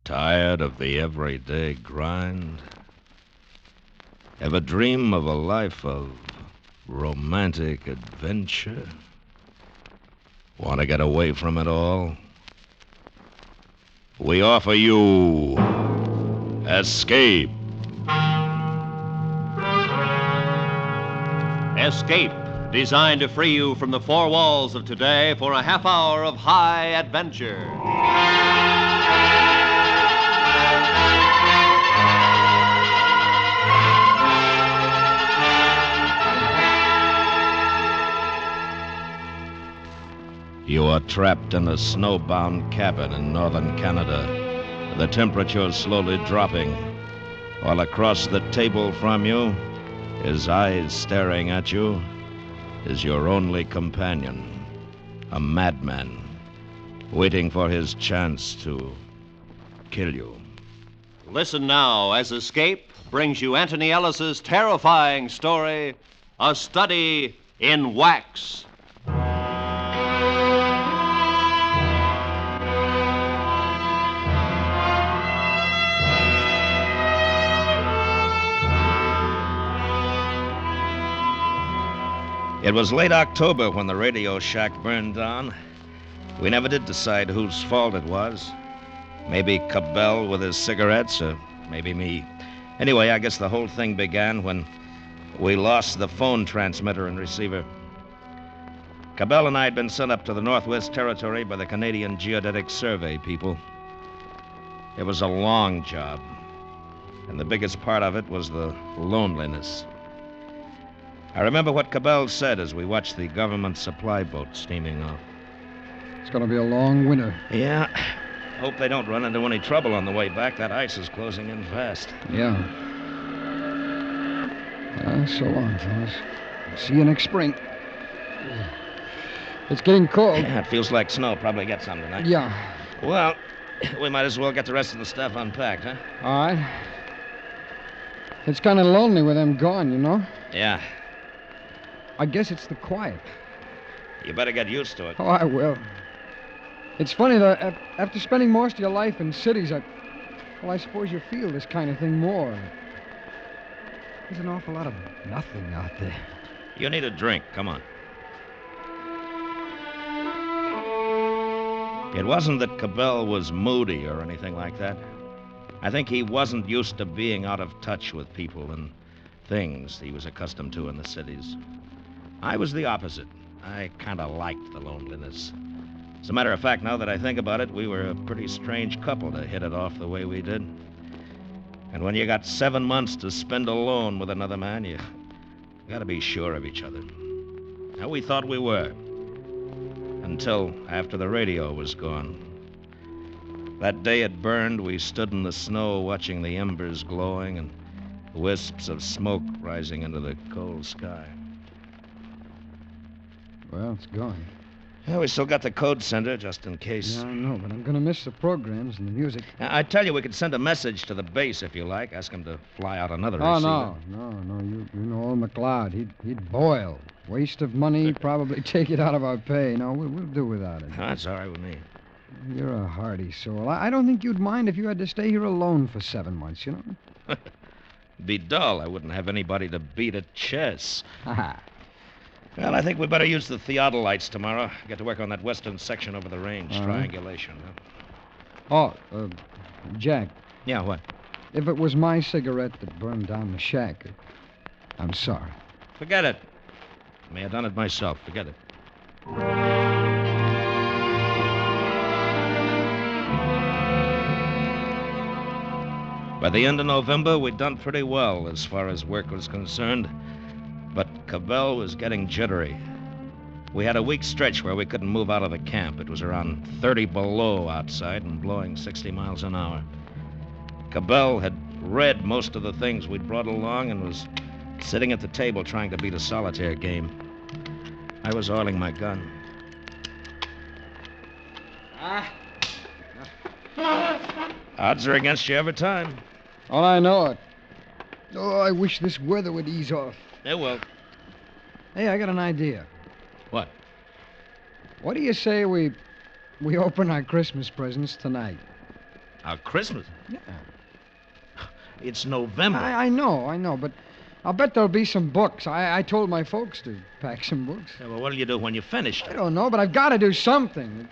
Tired of the everyday grind? Ever dream of a life of romantic adventure? Want to get away from it all? We offer you Escape. Escape, designed to free you from the four walls of today for a half hour of high adventure. You are trapped in a snowbound cabin in northern Canada. The temperature slowly dropping, while across the table from you, his eyes staring at you, is your only companion, a madman, waiting for his chance to kill you. Listen now as Escape brings you Anthony Ellis's terrifying story, A Study in Wax. It was late October when the radio shack burned down. We never did decide whose fault it was. Maybe Cabell with his cigarettes, or maybe me. Anyway, I guess the whole thing began when we lost the phone transmitter and receiver. Cabell and I had been sent up to the Northwest Territory by the Canadian Geodetic Survey people. It was a long job, and the biggest part of it was the loneliness. I remember what Cabell said as we watched the government supply boat steaming off. It's going to be a long winter. Yeah. Hope they don't run into any trouble on the way back. That ice is closing in fast. Yeah. So long, fellas. See you next spring. It's getting cold. Yeah, it feels like snow. Probably get some tonight. Yeah. Well, we might as well get the rest of the stuff unpacked, huh? All right. It's kind of lonely with them gone, you know? Yeah. I guess it's the quiet. You better get used to it. Oh, I will. It's funny, though, after spending most of your life in cities, I suppose you feel this kind of thing more. There's an awful lot of nothing out there. You need a drink. Come on. It wasn't that Cabell was moody or anything like that. I think he wasn't used to being out of touch with people and things he was accustomed to in the cities. I was the opposite. I kind of liked the loneliness. As a matter of fact, now that I think about it, we were a pretty strange couple to hit it off the way we did. And when you got 7 months to spend alone with another man, you got to be sure of each other. Now, we thought we were. Until after the radio was gone. That day it burned, we stood in the snow watching the embers glowing and wisps of smoke rising into the cold sky. Well, it's gone. Yeah, we still got the code sender, just in case. Yeah, I know, but I'm going to miss the programs and the music. I tell you, we could send a message to the base if you like. Ask them to fly out another receiver. No. You know old McLeod. He'd boil. Waste of money, probably take it out of our pay. No, we'll do without it. That's all right with me. You're a hardy soul. I don't think you'd mind if you had to stay here alone for 7 months, you know? Be dull. I wouldn't have anybody to beat at chess. Ha. Well, I think we better use the theodolites tomorrow. Get to work on that western section over the range. Uh-huh. Triangulation, huh? Oh, Jack. Yeah, what? If it was my cigarette that burned down the shack, I'm sorry. Forget it. I may have done it myself. Forget it. By the end of November, we'd done pretty well as far as work was concerned. But Cabell was getting jittery. We had a week stretch where we couldn't move out of the camp. It was around 30 below outside and blowing 60 miles an hour. Cabell had read most of the things we'd brought along and was sitting at the table trying to beat a solitaire game. I was oiling my gun. Odds are against you every time. Oh, I know it. Oh, I wish this weather would ease off. It will. Hey, I got an idea. What? What do you say we open our Christmas presents tonight? Our Christmas? Yeah. It's November. I know, but I'll bet there'll be some books. I told my folks to pack some books. Yeah, well, what'll you do when you finish? I don't know, but I've got to do something.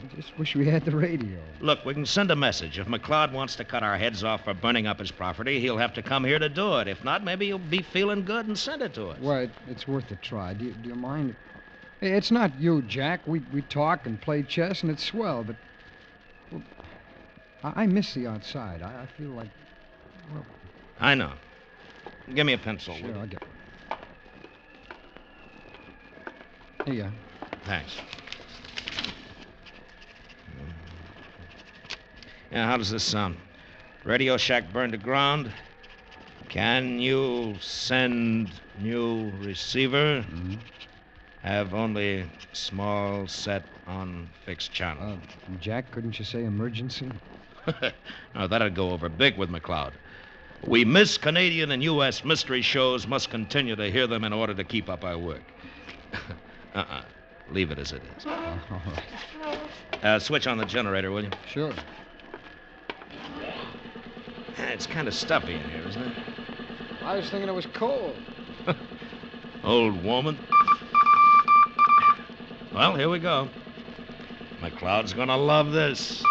I just wish we had the radio. Look, we can send a message. If McLeod wants to cut our heads off for burning up his property, he'll have to come here to do it. If not, maybe he'll be feeling good and send it to us. Well, it's worth a try. Do you mind? It's not you, Jack. We talk and play chess, and it's swell, but... Well, I miss the outside. I feel like... Well... I know. Give me a pencil. Sure, I'll get one. Here you are. Thanks. Yeah, how does this sound? Radio shack burned to ground. Can you send new receiver? Mm-hmm. Have only small set on fixed channel. Jack, couldn't you say emergency? No, that'd go over big with McLeod. We miss Canadian and U.S. mystery shows, must continue to hear them in order to keep up our work. Leave it as it is. All right. Switch on the generator, will you? Sure. It's kind of stuffy in here, isn't it? I was thinking it was cold. Old woman. Well, here we go. McLeod's gonna love this.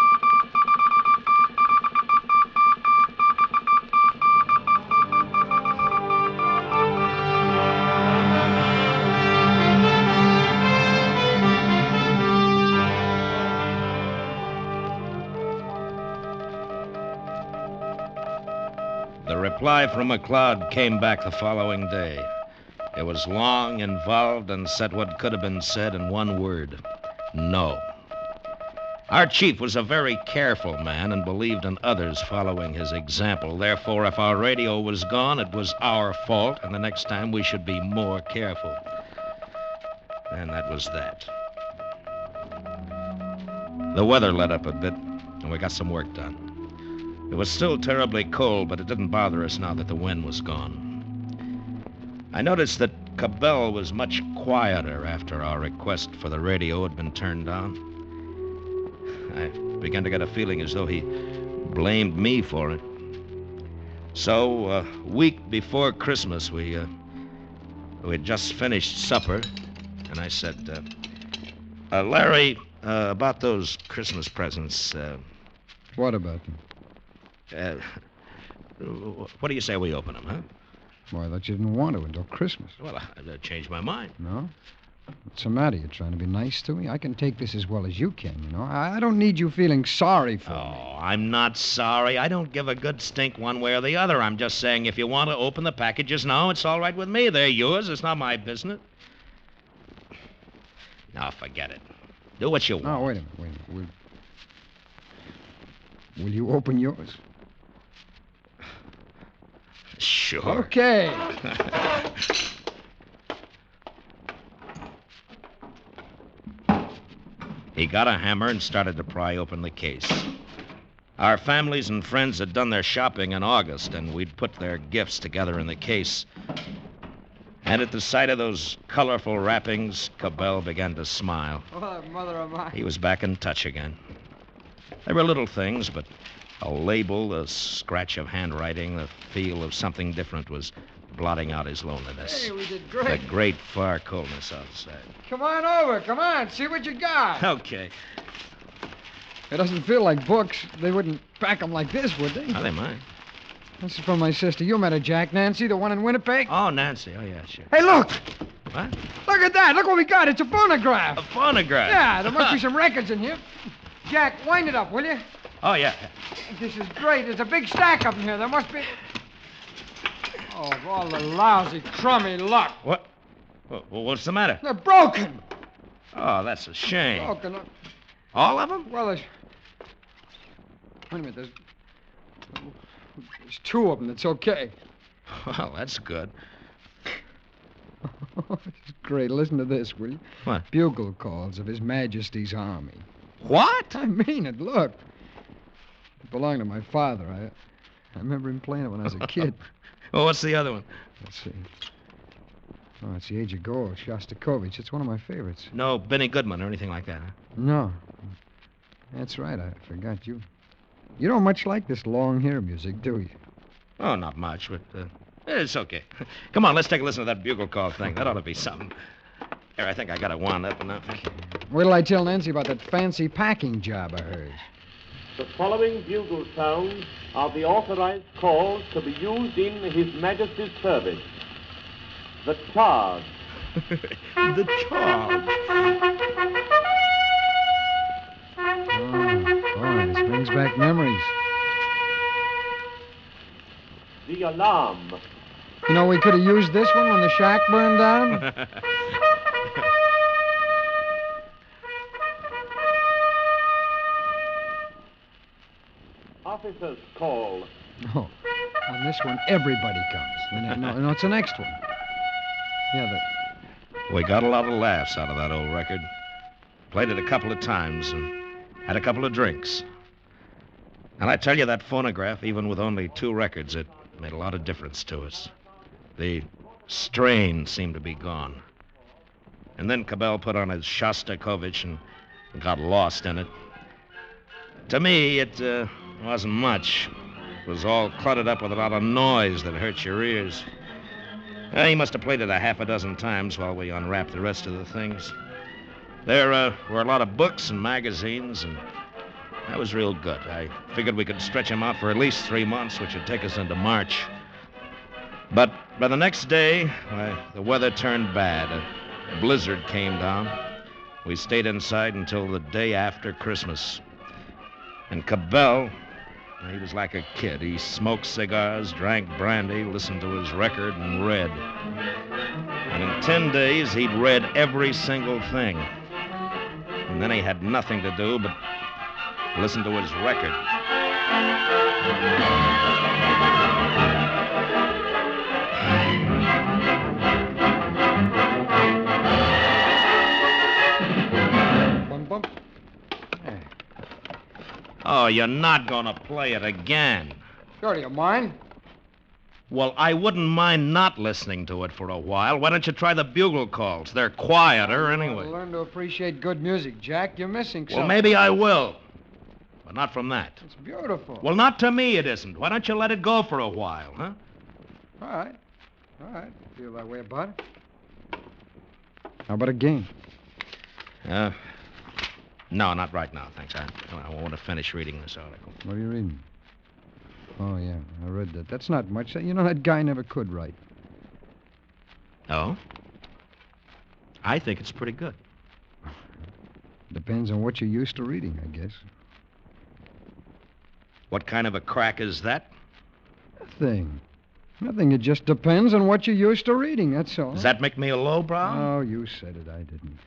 The reply from McLeod came back the following day. It was long, involved, and said what could have been said in one word: no. Our chief was a very careful man and believed in others following his example. Therefore, if our radio was gone, it was our fault, and the next time we should be more careful. And that was that. The weather let up a bit, and we got some work done. It was still terribly cold, but it didn't bother us now that the wind was gone. I noticed that Cabell was much quieter after our request for the radio had been turned down. I began to get a feeling as though he blamed me for it. So, a week before Christmas, we'd just finished supper, and I said, Larry, about those Christmas presents, What about them? What do you say we open them, huh? Why, I thought you didn't want to until Christmas. Well, I changed my mind. No? What's the matter? You trying to be nice to me? I can take this as well as you can, you know. I don't need you feeling sorry for me. Oh, I'm not sorry. I don't give a good stink one way or the other. I'm just saying if you want to open the packages now, it's all right with me. They're yours. It's not my business. Now, forget it. Do what you want. No, wait a minute. Will you open yours? Sure. Okay. He got a hammer and started to pry open the case. Our families and friends had done their shopping in August, and we'd put their gifts together in the case. And at the sight of those colorful wrappings, Cabell began to smile. Oh, mother of mine. He was back in touch again. They were little things, but a label, a scratch of handwriting, the feel of something different was blotting out his loneliness. Hey, we did great. The great far coldness outside. Come on over. Come on. See what you got. Okay. It doesn't feel like books. They wouldn't pack them like this, would they? Oh, they might. This is from my sister. You met her, Jack. Nancy, the one in Winnipeg? Oh, Nancy. Oh, yeah, sure. Hey, look. What? Look at that. Look what we got. It's a phonograph. A phonograph? Yeah, there must be some records in here. Jack, wind it up, will you? Oh, yeah. This is great. There's a big stack up in here. There must be... Oh, of all the lousy, crummy luck. What? What's the matter? They're broken. Oh, that's a shame. Broken. All of them? Well, there's... Wait a minute. There's two of them that's okay. Well, that's good. It's great. Listen to this, will you? What? Bugle calls of His Majesty's Army. What? I mean it. Look. It belonged to my father. I remember him playing it when I was a kid. Well, what's the other one? Let's see. Oh, it's The Age of Gold, Shostakovich. It's one of my favorites. No Benny Goodman or anything like that, huh? No. That's right. I forgot you. You don't much like this long hair music, do you? Oh, not much, but it's okay. Come on, let's take a listen to that bugle call thing. That ought to be something. Here, I think I got it wound up enough. Wait till I tell Nancy about that fancy packing job of hers. The following bugle sounds are the authorized calls to be used in His Majesty's service. The charge. The charge. Oh, boy, this brings back memories. The alarm. You know, we could have used this one when the shack burned down. Officer's call. Oh, on this one, everybody comes. No, it's the next one. Yeah, We got a lot of laughs out of that old record. Played it a couple of times and had a couple of drinks. And I tell you, that phonograph, even with only 2 records, it made a lot of difference to us. The strain seemed to be gone. And then Cabell put on his Shostakovich and got lost in it. To me, it wasn't much. It was all cluttered up with a lot of noise that hurt your ears. He must have played it a half a dozen times while we unwrapped the rest of the things. There were a lot of books and magazines, and that was real good. I figured we could stretch him out for at least 3 months, which would take us into March. But by the next day, the weather turned bad. A blizzard came down. We stayed inside until the day after Christmas. And Cabell, he was like a kid. He smoked cigars, drank brandy, listened to his record, and read. And in 10 days, he'd read every single thing. And then he had nothing to do but listen to his record. Bum, bum. Hey. Oh, you're not going to play it again. Sure, do you mind? Well, I wouldn't mind not listening to it for a while. Why don't you try the bugle calls? They're quieter anyway. Learn to appreciate good music, Jack. You're missing something. Well, maybe I will. But not from that. It's beautiful. Well, not to me it isn't. Why don't you let it go for a while, huh? All right. Feel that way about it. How about a game? No, not right now, thanks. I want to finish reading this article. What are you reading? Oh, yeah, I read that. That's not much. You know, that guy never could write. Oh? I think it's pretty good. Depends on what you're used to reading, I guess. What kind of a crack is that? Nothing. It just depends on what you're used to reading, that's all. Does that make me a lowbrow? Oh, you said it. I didn't.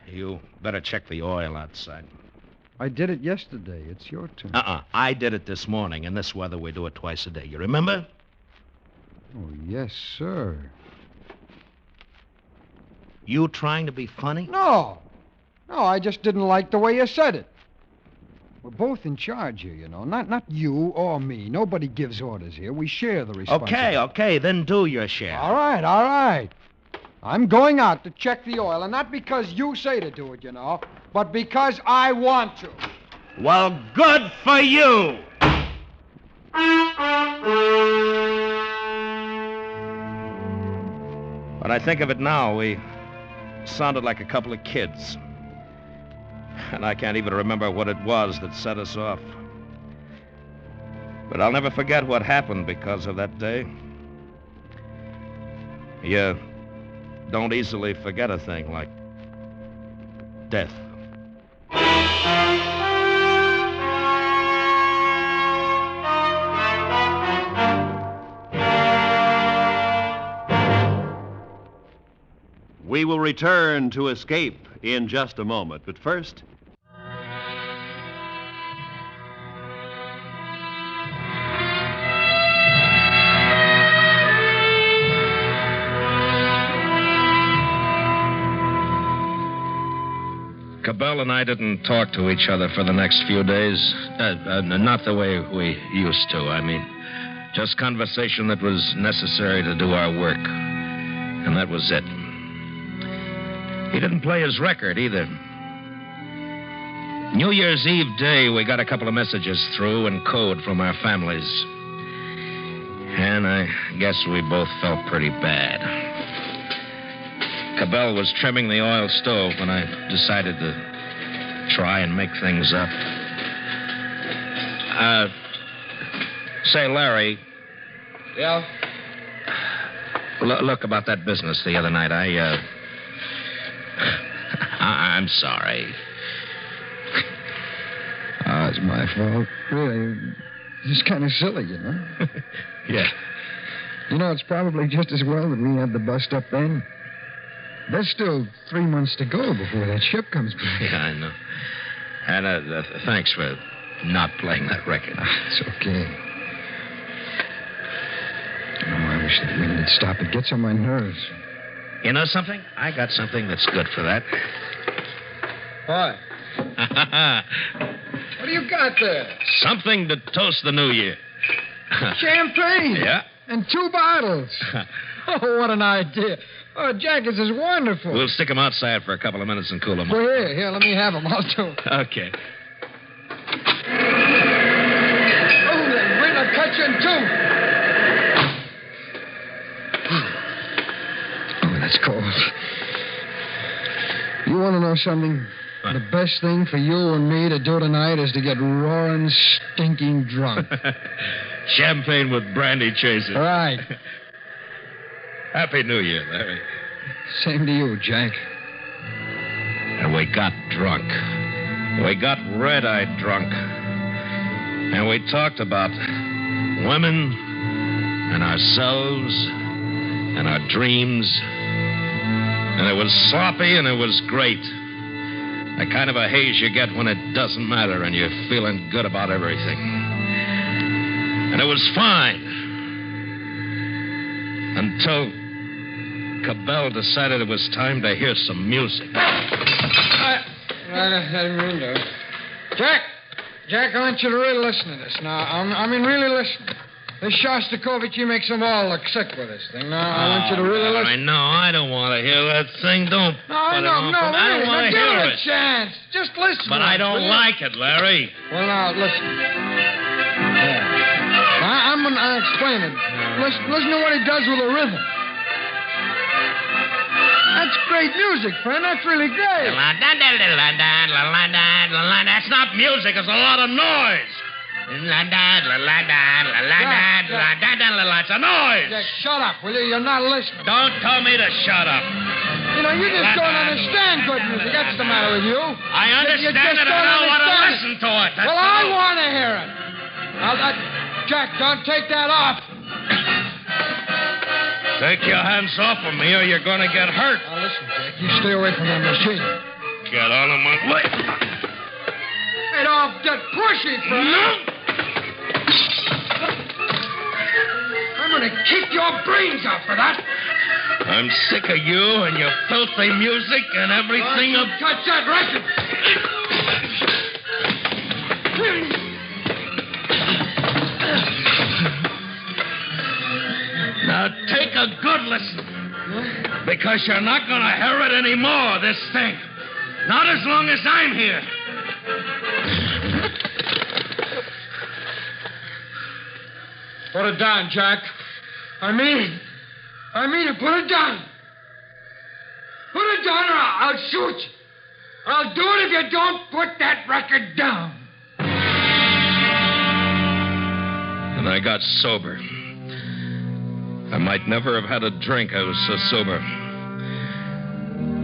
You better check the oil outside. I did it yesterday. It's your turn. I did it this morning. In this weather, we do it twice a day. You remember? Oh, yes, sir. You trying to be funny? No, I just didn't like the way you said it. We're both in charge here, you know. Not you or me. Nobody gives orders here. We share the responsibility. Okay, then do your share. All right. I'm going out to check the oil, and not because you say to do it, you know, but because I want to. Well, good for you! When I think of it now, we sounded like a couple of kids. And I can't even remember what it was that set us off. But I'll never forget what happened because of that day. You don't easily forget a thing like death. We will return to Escape in just a moment, but first... Cabell and I didn't talk to each other for the next few days. Not the way we used to, I mean. Just conversation that was necessary to do our work. And that was it. He didn't play his record either. New Year's Eve day, we got a couple of messages through in code from our families. And I guess we both felt pretty bad. Cabell was trimming the oil stove when I decided to try and make things up. Say, Larry. Yeah? Look, about that business the other night, I'm sorry. Oh, it's my fault. Really. It's kind of silly, you know? Yeah. You know, it's probably just as well that we had the bust up then. There's still 3 months to go before that ship comes back. Yeah, I know. And thanks for not playing that record. It's okay. Oh, I wish that wind would stop. It gets on my nerves. You know something? I got something that's good for that. What? What do you got there? Something to toast the new year. Champagne? Yeah. And 2 bottles. Oh, what an idea. Oh, Jack, this is wonderful. We'll stick them outside for a couple of minutes and cool them off. Well, here, let me have them. I'll do it. Okay. Oh, that wind will cut you in 2. Oh, that's cold. You want to know something? What? The best thing for you and me to do tonight is to get roaring, stinking drunk. Champagne with brandy chaser. Right. Happy New Year, Larry. Same to you, Jack. And we got drunk. We got red-eyed drunk. And we talked about women and ourselves and our dreams. And it was sloppy and it was great. The kind of a haze you get when it doesn't matter and you're feeling good about everything. And it was fine. Until Cabell decided it was time to hear some music. I didn't mean to. Jack, I want you to really listen to this. Now, I mean, really listen. This Shostakovich, he makes them all look sick with this thing. Now, I want you to really listen. No, I don't want to hear that thing. Don't. No, I don't want to hear give it. a chance. Just listen. But I don't like it, Larry. Well, now, listen. Yeah. I'm going to explain it. Listen to what he does with the rhythm. That's great music, friend. That's really great. That's not music. It's a lot of noise. It's a noise. Jack, shut up, will you? You're not listening. Don't tell me to shut up. You know, you just don't understand good music. That's the matter with you. I understand it. I don't want to listen to it. Well, I want to hear it. Now, Jack, don't take that off. Take your hands off of me or you're going to get hurt. Now, listen, Jack, you stay away from that machine. Get out of my way. Hey, don't get pushy, friend. I'm going to kick your brains out for that. I'm sick of you and your filthy music and everything. Touch that record. Now take a good listen. Because you're not going to hear it anymore, this thing. Not as long as I'm here. Put it down, Jack. I mean it. Put it down. Put it down or I'll shoot you. I'll do it if you don't put that record down. And I got sober. I might never have had a drink. I was so sober.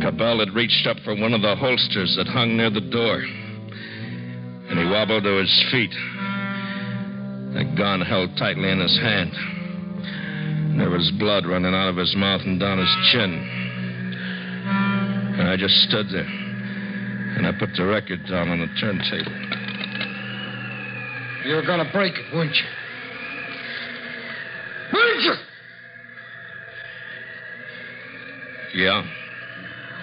Cabell had reached up for one of the holsters that hung near the door. And he wobbled to his feet. The gun held tightly in his hand. And there was blood running out of his mouth and down his chin. And I just stood there. And I put the record down on the turntable. You were going to break it, weren't you? Weren't you? Yeah.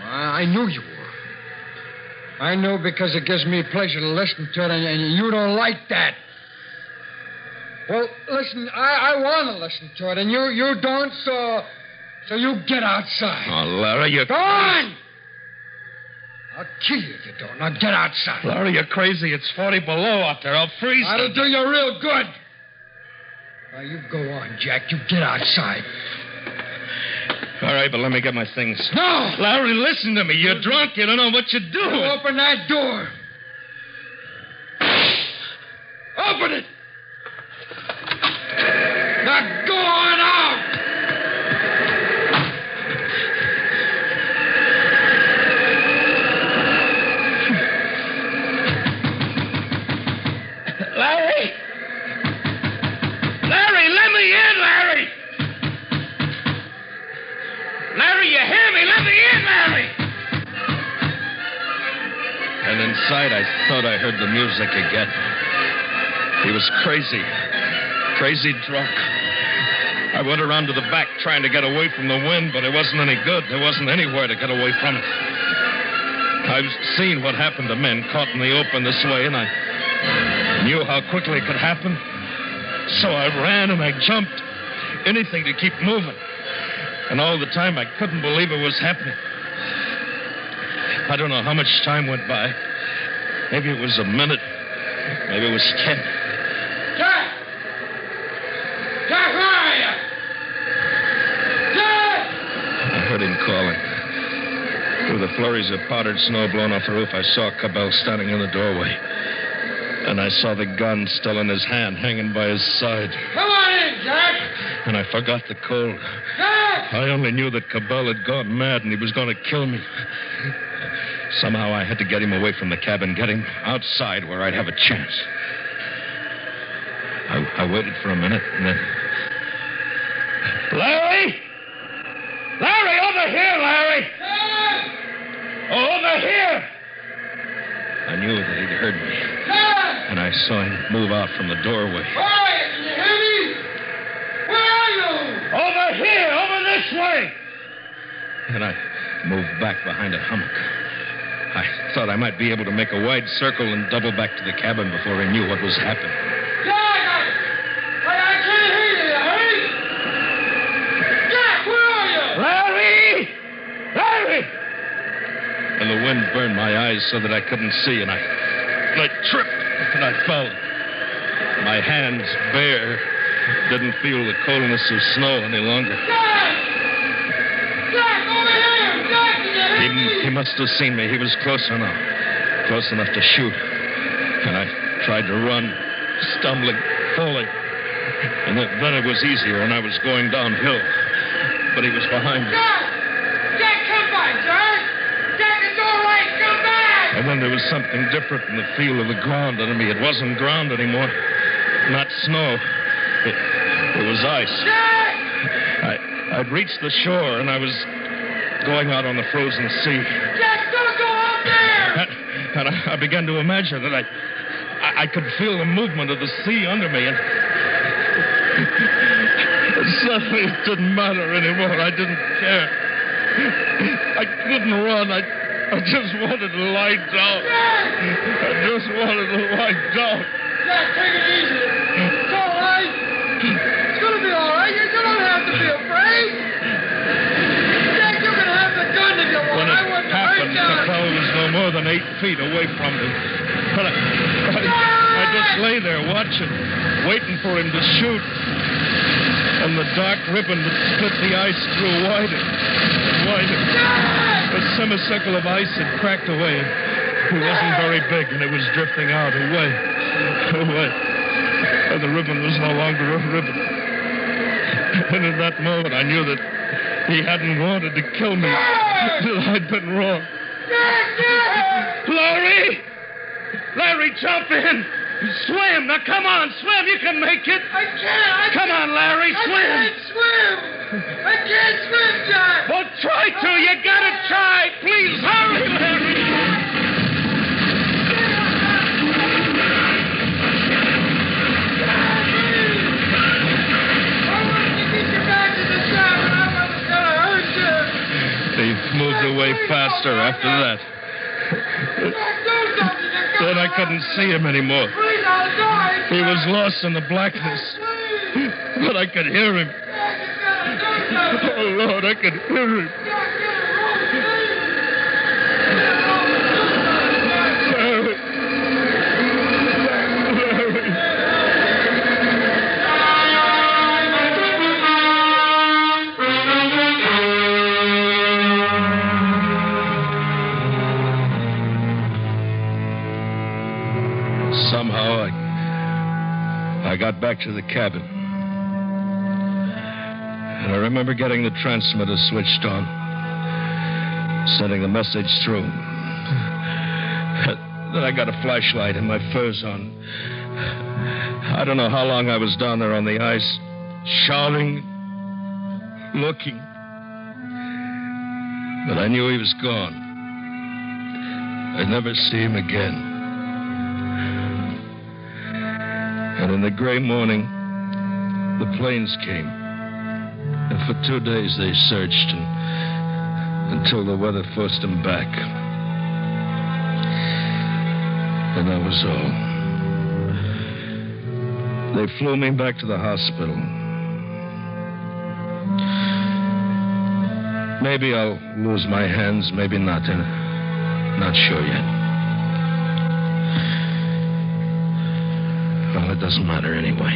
I knew you were. I know because it gives me pleasure to listen to it, and you don't like that. Well, listen, I want to listen to it, and you don't, so you get outside. Oh, Larry, you... Go on! I'll kill you if you don't. Now get outside. Larry, you're crazy. It's 40 below out there. I'll freeze. That'll do you real good. Now, you go on, Jack. You get outside. All right, but let me get my things. No! Larry, listen to me. You're drunk. You don't know what you're doing. You open that door. Open it! Now go on out! Larry! Larry, let me in, Larry! Larry, you hear me? Let me in, Larry! And inside, I thought I heard the music again. He was crazy. Crazy drunk. I went around to the back trying to get away from the wind, but it wasn't any good. There wasn't anywhere to get away from it. I've seen what happened to men caught in the open this way, and I knew how quickly it could happen. So I ran and I jumped. Anything to keep moving. And all the time, I couldn't believe it was happening. I don't know how much time went by. Maybe it was a minute. Maybe it was 10. Jack! Jack, where are you? Jack! I heard him calling. Through the flurries of powdered snow blown off the roof, I saw Cabell standing in the doorway. And I saw the gun still in his hand, hanging by his side. Come on in, Jack! And I forgot the cold. Jack! I only knew that Cabell had gone mad and he was going to kill me. Somehow I had to get him away from the cabin, get him outside where I'd have a chance. I waited for a minute, and then... Larry! Larry, over here, Larry! Jack! Over here! I knew that he'd heard me, Jack! and I saw him move out from the doorway. Where are you? Can you hear me? Where are you? Over here, over this way! And I moved back behind a hummock. I thought I might be able to make a wide circle and double back to the cabin before he knew what was happening. Jack, I can't hear you. Hurry! Jack, where are you? Larry! Larry! And the wind burned my eyes so that I couldn't see, and I tripped, and I fell. My hands, bare, didn't feel the coldness of snow any longer. Jack! Jack, over here! Jack, can you hear me? He must have seen me. He was close enough. Close enough to shoot. And I tried to run, stumbling, falling. And then it was easier, and I was going downhill. But he was behind me. Jack! Jack, come back, Jack! Jack, it's all right. Come back! And then there was something different in the feel of the ground under me. It wasn't ground anymore. Not snow. It was ice. Jack! I'd reached the shore, and I was going out on the frozen sea. Jack, don't go out there! And I began to imagine that I could feel the movement of the sea under me, and suddenly it didn't matter anymore. I didn't care. I couldn't run. I just wanted to lie down. Jack! I just wanted to lie down. Jack, take it easy. It's all right. It's going to be all right. You don't have to be afraid. Jack, you can have the gun if you want. When I it wouldn't happened, hurt you. Capel was no more than 8 feet away from me. But I just lay there watching, waiting for him to shoot. And the dark ribbon that split the ice grew wider and wider. A semicircle of ice had cracked away. It wasn't very big, and it was drifting out away. And the ribbon was no longer a ribbon. And in that moment, I knew that he hadn't wanted to kill me. That I'd been wrong. Larry! Larry, jump in! Swim! Now, come on, swim! You can make it! I can't! Come on, Larry, swim! I can't swim! I can't swim, Jack! Well, try to! You gotta try! Please, hurry, Larry! He moved away faster after that. Then I couldn't see him anymore. He was lost in the blackness. But I could hear him. Oh, Lord, I could hear him. Somehow, I got back to the cabin. And I remember getting the transmitter switched on, sending the message through. Then I got a flashlight and my furs on. I don't know how long I was down there on the ice, shouting, looking. But I knew he was gone. I'd never see him again. And in the gray morning, the planes came. And for 2 days they searched until the weather forced them back. And that was all. They flew me back to the hospital. Maybe I'll lose my hands, maybe not. Not sure yet. Well, it doesn't matter anyway.